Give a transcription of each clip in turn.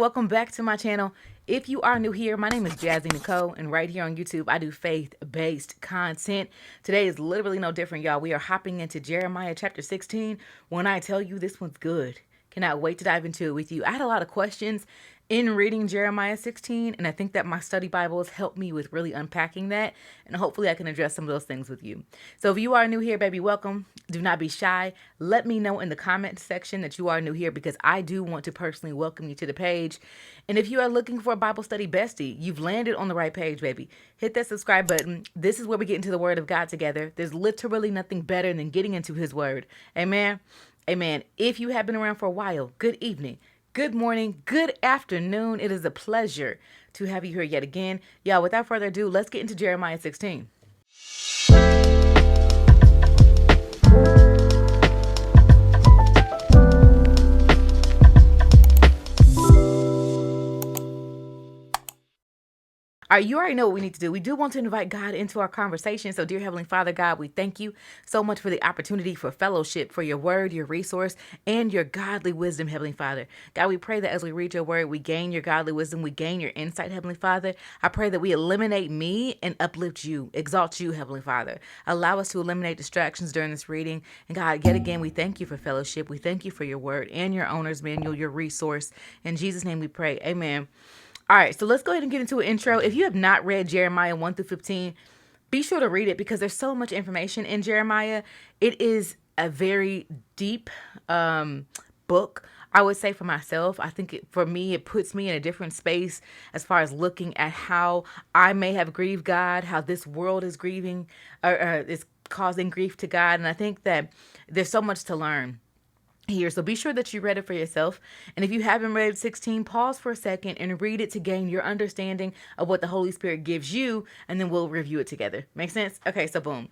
welcome back to my channel. If you are new here, my name is Jazzy Nicole, and right here on YouTube, I do faith-based content. Today is literally no different, y'all. We are hopping into Jeremiah chapter 16. When I tell you this one's good, cannot wait to dive into it with you. I had a lot of questions in reading Jeremiah 16, and I think that my study Bibles helped me with really unpacking that, and hopefully I can address some of those things with you. So if you are new here, baby, welcome. Do not be shy. Let me know in the comment section that you are new here, because I do want to personally welcome you to the page. And if you are looking for a Bible study bestie, you've landed on the right page, baby. Hit that subscribe button. This is where we get into the Word of God together. There's literally nothing better than getting into His Word. Amen. Amen. If you have been around for a while, good evening, good morning, good afternoon. It is a pleasure to have you here yet again. Y'all, without further ado, let's get into Jeremiah 16. All right, you already know what we need to do. We do want to invite God into our conversation. So, dear Heavenly Father, God, we thank you so much for the opportunity for fellowship, for your word, your resource, and your godly wisdom, Heavenly Father. God, we pray that as we read your word, we gain your godly wisdom, we gain your insight, Heavenly Father. I pray that we eliminate me and uplift you, exalt you, Heavenly Father. Allow us to eliminate distractions during this reading. And God, yet again, we thank you for fellowship. We thank you for your word and your owner's manual, your resource. In Jesus' name we pray. Amen. All right, so let's go ahead and get into an intro. If you have not read Jeremiah 1 through 15, be sure to read it because there's so much information in Jeremiah. It is a very deep book. I would say for myself, I think for me, it puts me in a different space as far as looking at how I may have grieved God, how this world is grieving or is causing grief to God. And I think that there's so much to learn here. So be sure that you read it for yourself. And if you haven't read 16, pause for a second and read it to gain your understanding of what the Holy Spirit gives you, and then we'll review it together. Make sense? Okay, so boom.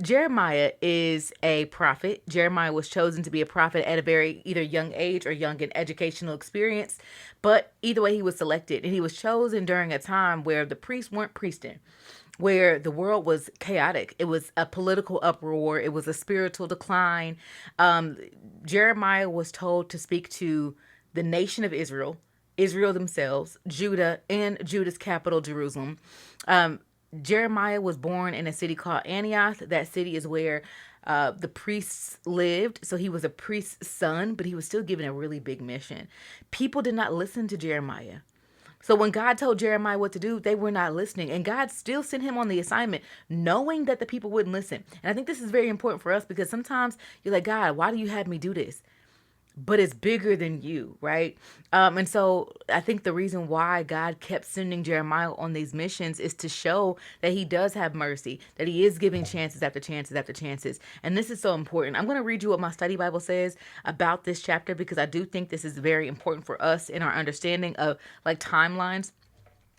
Jeremiah is a prophet. Jeremiah was chosen to be a prophet at a very either young age or young in educational experience. But either way, he was selected, and he was chosen during a time where the priests weren't priesting, where the world was chaotic. It was a political uproar. It was a spiritual decline. Jeremiah was told to speak to the nation of Israel, Israel themselves, Judah, and Judah's capital, Jerusalem. Jeremiah was born in a city called Antioch. That city is where the priests lived. So he was a priest's son, but he was still given a really big mission. People did not listen to Jeremiah. So when God told Jeremiah what to do, they were not listening. And God still sent him on the assignment, knowing that the people wouldn't listen. And I think this is very important for us because sometimes you're like, God, why do you have me do this? But it's bigger than you, right? And so I think the reason why God kept sending Jeremiah on these missions is to show that he does have mercy, that he is giving chances after chances after chances. And this is so important. I'm going to read you what my study Bible says about this chapter because I do think this is very important for us in our understanding of like timelines.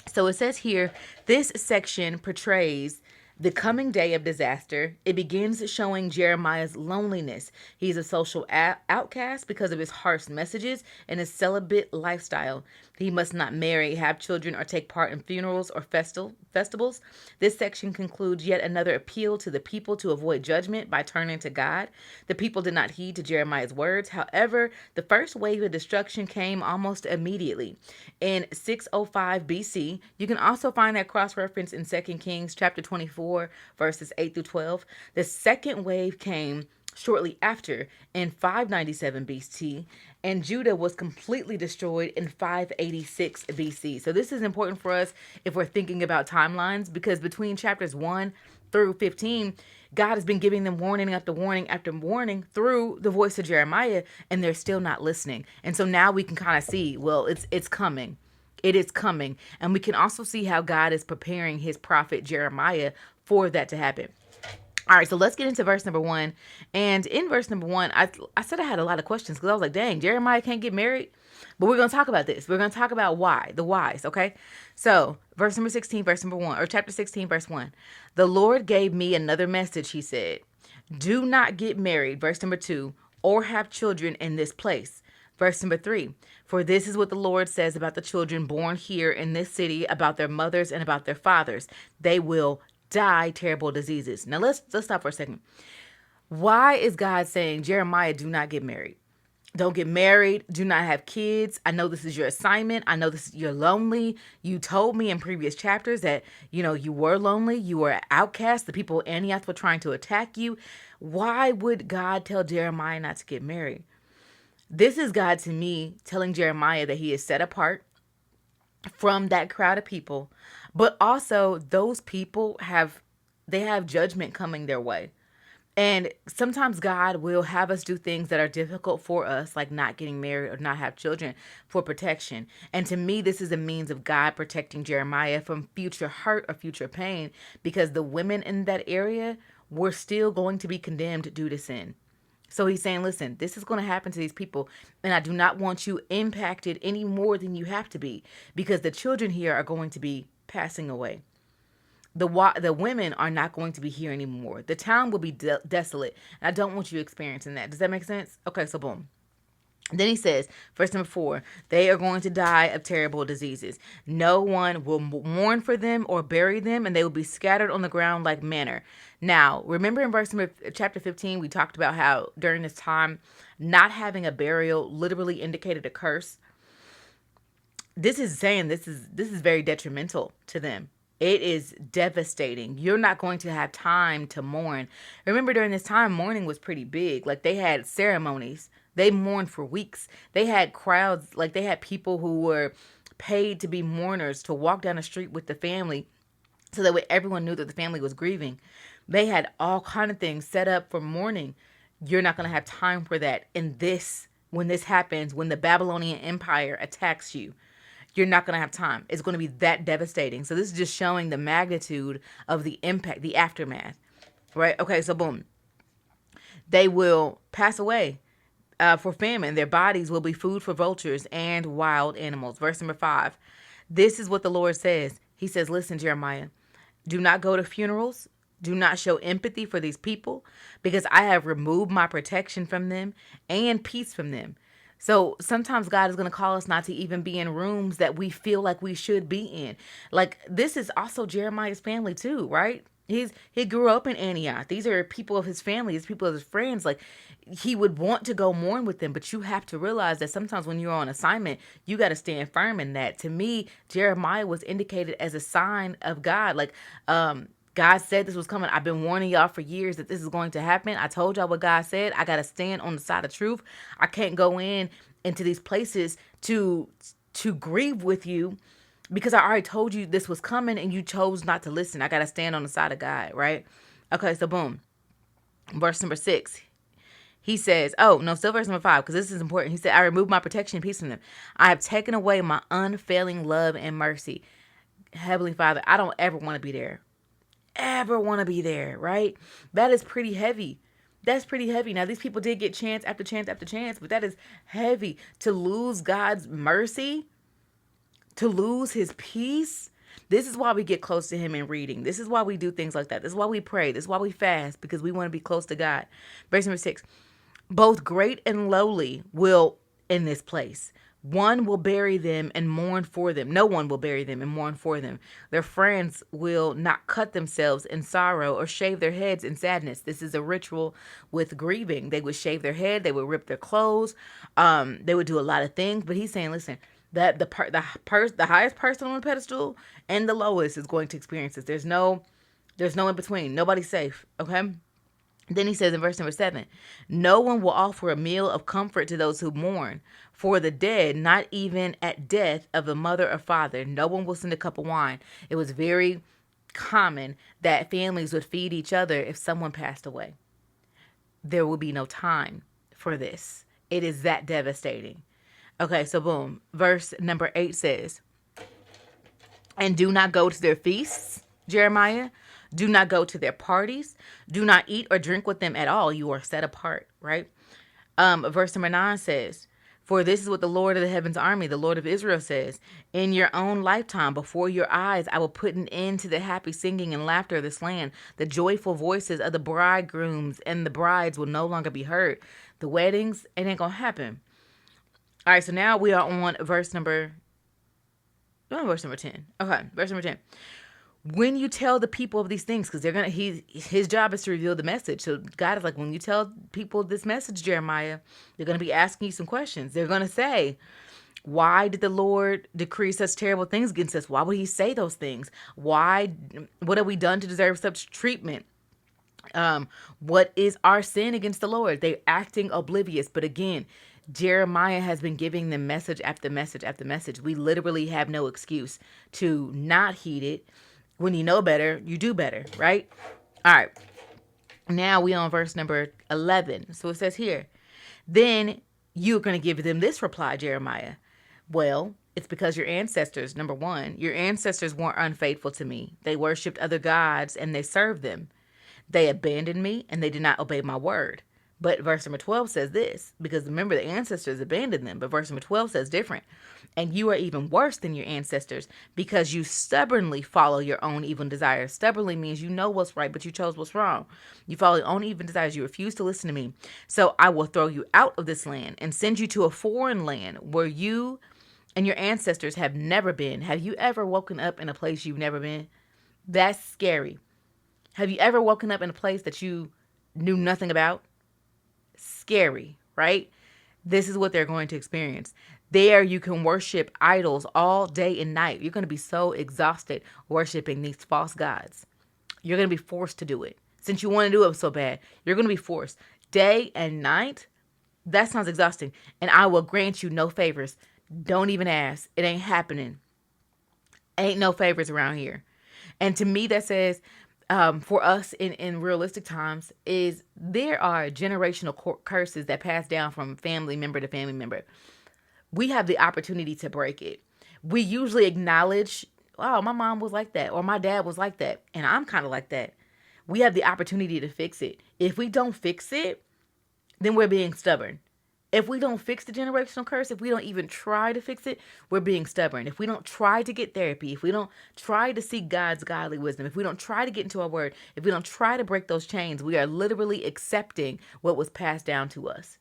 So it says here, this section portrays the coming day of disaster. It begins showing Jeremiah's loneliness. He's a social outcast because of his harsh messages and his celibate lifestyle. He must not marry, have children, or take part in funerals or festivals. This section concludes yet another appeal to the people to avoid judgment by turning to God. The people did not heed to Jeremiah's words. However, the first wave of destruction came almost immediately. In 605 BC, you can also find that cross-reference in 2 Kings chapter 24, verses 8 through 12. The second wave came shortly after in 597 BC, and Judah was completely destroyed in 586 BC. So this is important for us if we're thinking about timelines, because between chapters 1 through 15, God has been giving them warning after warning after warning through the voice of Jeremiah, and they're still not listening. And so now we can kind of see, well, it's coming. It is coming. And we can also see how God is preparing his prophet Jeremiah for that to happen. All right, so let's get into verse number 1. And in verse number 1, I said I had a lot of questions because I was like, dang, Jeremiah can't get married. But we're going to talk about this. We're going to talk about why, the whys, okay? So verse number 16, verse number 1, or chapter 16, verse 1. The Lord gave me another message, he said. Do not get married, verse number 2, or have children in this place. Verse number 3, for this is what the Lord says about the children born here in this city, about their mothers and about their fathers. They will die terrible diseases. Now let's stop for a second. Why is God saying, Jeremiah, do not get married? Don't get married. Do not have kids. I know this is your assignment. I know you're lonely. You told me in previous chapters that, you were lonely. You were an outcast. The people of Antioch were trying to attack you. Why would God tell Jeremiah not to get married? This is God to me telling Jeremiah that he is set apart from that crowd of people, but also those people they have judgment coming their way. And sometimes God will have us do things that are difficult for us, like not getting married or not have children, for protection. And to me, this is a means of God protecting Jeremiah from future hurt or future pain, because the women in that area were still going to be condemned due to sin. So he's saying, listen, this is going to happen to these people, and I do not want you impacted any more than you have to be, because the children here are going to be passing away. The women are not going to be here anymore. The town will be desolate, and I don't want you experiencing that. Does that make sense? Okay, so boom. Then he says, verse number 4, they are going to die of terrible diseases. No one will mourn for them or bury them, and they will be scattered on the ground like manure. Now, remember in chapter 15, we talked about how during this time, not having a burial literally indicated a curse. This is saying this is very detrimental to them. It is devastating. You're not going to have time to mourn. Remember, during this time, mourning was pretty big. Like, they had ceremonies. They mourned for weeks. They had crowds. Like, they had people who were paid to be mourners, to walk down the street with the family, so that way everyone knew that the family was grieving. They had all kind of things set up for mourning. You're not going to have time for that. And when this happens, when the Babylonian Empire attacks you, you're not going to have time. It's going to be that devastating. So this is just showing the magnitude of the impact, the aftermath, right? Okay, so boom. They will pass away for famine. Their bodies will be food for vultures and wild animals. Verse number 5. This is what the Lord says. He says, listen, Jeremiah, do not go to funerals. Do not show empathy for these people, because I have removed my protection from them and peace from them. So sometimes God is going to call us not to even be in rooms that we feel like we should be in. Like, this is also Jeremiah's family too, right? He grew up in Antioch. These are people of his family, these people of his friends. Like, he would want to go mourn with them, but you have to realize that sometimes when you're on assignment, you got to stand firm in that. To me, Jeremiah was indicated as a sign of God. Like, God said this was coming. I've been warning y'all for years that this is going to happen. I told y'all what God said. I got to stand on the side of truth. I can't go into these places to grieve with you, because I already told you this was coming and you chose not to listen. I got to stand on the side of God, right? Okay, so boom. Verse number 6. He says, oh, no, still verse number 5, because this is important. He said, I removed my protection and peace from them. I have taken away my unfailing love and mercy. Heavenly Father, I don't ever want to be there. Right? That is pretty heavy. That's pretty heavy. Now, these people did get chance after chance after chance, but that is heavy. To lose God's mercy, to lose his peace. This is why we get close to him in reading. This is why we do things like that. This is why we pray. This is why we fast, because we want to be close to God. Verse number 6. Both great and lowly will in this place. One will bury them and mourn for them. No one will bury them and mourn for them. Their friends will not cut themselves in sorrow or shave their heads in sadness. This is a ritual with grieving. They would shave their head. They would rip their clothes. They would do a lot of things. But he's saying, listen, that the highest person on the pedestal and the lowest is going to experience this. There's no in between. Nobody's safe. Okay. Then he says in verse number 7, no one will offer a meal of comfort to those who mourn for the dead, not even at death of the mother or father. No one will send a cup of wine. It was very common that families would feed each other if someone passed away. There will be no time for this. It is that devastating. Okay, so boom. Verse number 8 says, and do not go to their feasts, Jeremiah. Do not go to their parties. Do not eat or drink with them at all. You are set apart, right? Verse number 9 says, for this is what the Lord of the heavens army, the Lord of Israel says, in your own lifetime, before your eyes, I will put an end to the happy singing and laughter of this land. The joyful voices of the bridegrooms and the brides will no longer be heard. The weddings, it ain't going to happen. All right, so now we are on verse number 10. Okay, verse number 10. When you tell the people of these things, because his job is to reveal the message. So God is like, when you tell people this message, Jeremiah, they're going to be asking you some questions. They're going to say, why did the Lord decree such terrible things against us? Why would he say those things? What have we done to deserve such treatment? What is our sin against the Lord? They're acting oblivious. But again, Jeremiah has been giving them message after message after message. We literally have no excuse to not heed it. When you know better, you do better, right? All right. Now we on verse number 11. So it says here, then you're going to give them this reply, Jeremiah. Well, it's because your ancestors, number one, your ancestors weren't unfaithful to me. They worshiped other gods and they served them. They abandoned me and they did not obey my word. But verse number 12 says this, because remember the ancestors abandoned them, but verse number 12 says different. And you are even worse than your ancestors because you stubbornly follow your own evil desires. Stubbornly means you know what's right, but you chose what's wrong. You follow your own evil desires. You refuse to listen to me. So I will throw you out of this land and send you to a foreign land where you and your ancestors have never been. Have you ever woken up in a place you've never been? That's scary. Have you ever woken up in a place that you knew nothing about? Scary, right? This is what they're going to experience. There you can worship idols all day and night. You're going to be so exhausted worshiping these false gods. You're going to be forced to do it. Since you want to do it so bad, you're going to be forced. Day and night, that sounds exhausting. And I will grant you no favors. Don't even ask. It ain't happening. Ain't no favors around here. And to me, that says, for us in realistic times, is there are generational curses that pass down from family member to family member. We have the opportunity to break it. We usually acknowledge, oh, my mom was like that, or my dad was like that, and I'm kind of like that. We have the opportunity to fix it. If we don't fix it, then we're being stubborn. If we don't fix the generational curse, if we don't even try to fix it, we're being stubborn. If we don't try to get therapy, if we don't try to seek God's godly wisdom, if we don't try to get into our word, if we don't try to break those chains, we are literally accepting what was passed down to us.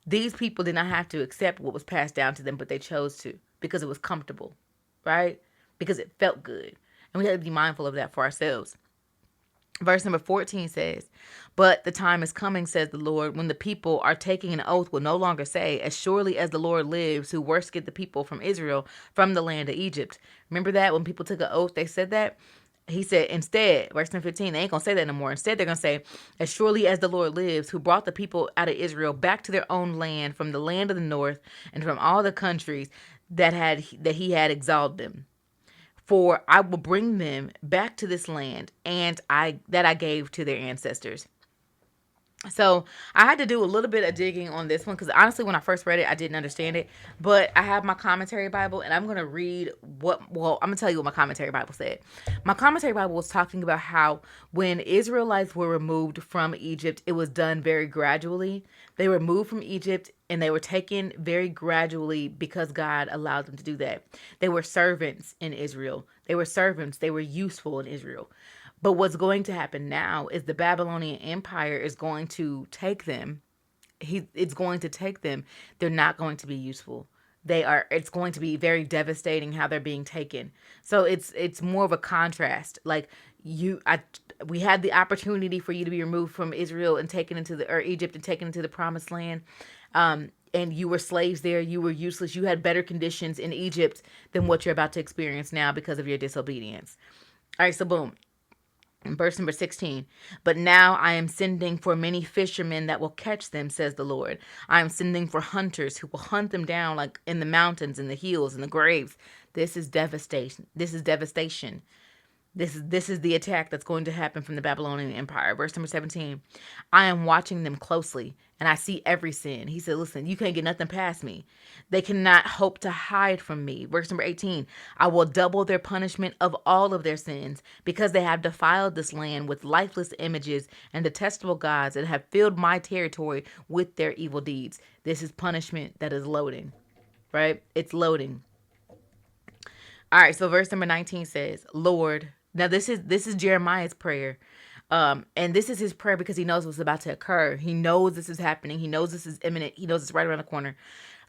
These people did not have to accept what was passed down to them, but they chose to because it was comfortable, right? Because it felt good. And we have to be mindful of that for ourselves. Verse number 14 says, but the time is coming, says the Lord, when the people are taking an oath will no longer say, as surely as the Lord lives, who worsted the people from Israel from the land of Egypt. Remember that when people took an oath, they said that? He said, instead, verse number 15, they ain't going to say that no more. Instead, they're going to say, as surely as the Lord lives, who brought the people out of Israel back to their own land, from the land of the north and from all the countries that he had exalted them. For I will bring them back to this land that I gave to their ancestors. So I had to do a little bit of digging on this one because honestly, when I first read it, I didn't understand it. But I have my commentary Bible and I'm going to read I'm going to tell you what my commentary Bible said. My commentary Bible was talking about how when Israelites were removed from Egypt, it was done very gradually. They were moved from Egypt and they were taken very gradually because God allowed them to do that. They were servants in Israel. They were servants. They were useful in Israel. But what's going to happen now is the Babylonian Empire is going to take them. It's going to take them. They're not going to be useful. It's going to be very devastating how they're being taken. So it's more of a contrast. Like we had the opportunity for you to be removed from Israel and taken or Egypt and taken into the promised land. And you were slaves there. You were useless. You had better conditions in Egypt than what you're about to experience now because of your disobedience. All right, so boom. In verse number 16, but now I am sending for many fishermen that will catch them, says the Lord. I am sending for hunters who will hunt them down like in the mountains, in the hills, in the graves. This is devastation. This is devastation. This is the attack that's going to happen from the Babylonian Empire. Verse number 17, I am watching them closely and I see every sin. He said, listen, you can't get nothing past me. They cannot hope to hide from me. Verse number 18, I will double their punishment of all of their sins because they have defiled this land with lifeless images and detestable gods and have filled my territory with their evil deeds. This is punishment that is loading, right? It's loading. All right, so verse number 19 says, Lord, now this is Jeremiah's prayer. And this is his prayer because he knows what's about to occur. He knows this is happening. He knows this is imminent. He knows it's right around the corner.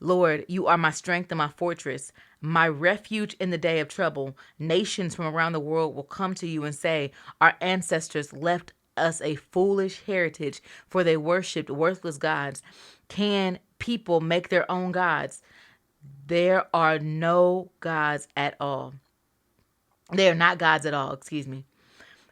Lord, you are my strength and my fortress, my refuge in the day of trouble. Nations from around the world will come to you and say, our ancestors left us a foolish heritage, for they worshipped worthless gods. Can people make their own gods? There are no gods at all. They are not gods at all, excuse me.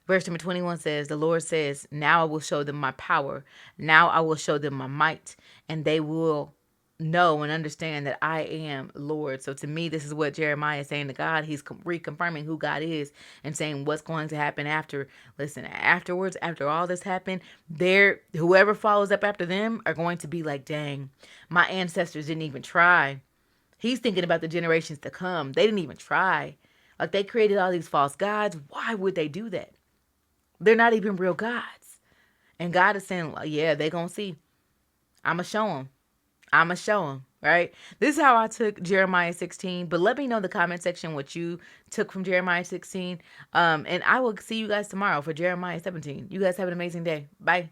Verse number 21 says, the Lord says, now I will show them my power. Now I will show them my might, and they will know and understand that I am Lord. So to me, this is what Jeremiah is saying to God. He's reconfirming who God is and saying what's going to happen after. Listen, afterwards, after all this happened, whoever follows up after them are going to be like, dang, my ancestors didn't even try. He's thinking about the generations to come. They didn't even try. Like, they created all these false gods. Why would they do that? They're not even real gods. And God is saying, well, yeah, they going to see. I'm going to show them. I'm going to show them, right? This is how I took Jeremiah 16. But let me know in the comment section what you took from Jeremiah 16. And I will see you guys tomorrow for Jeremiah 17. You guys have an amazing day. Bye.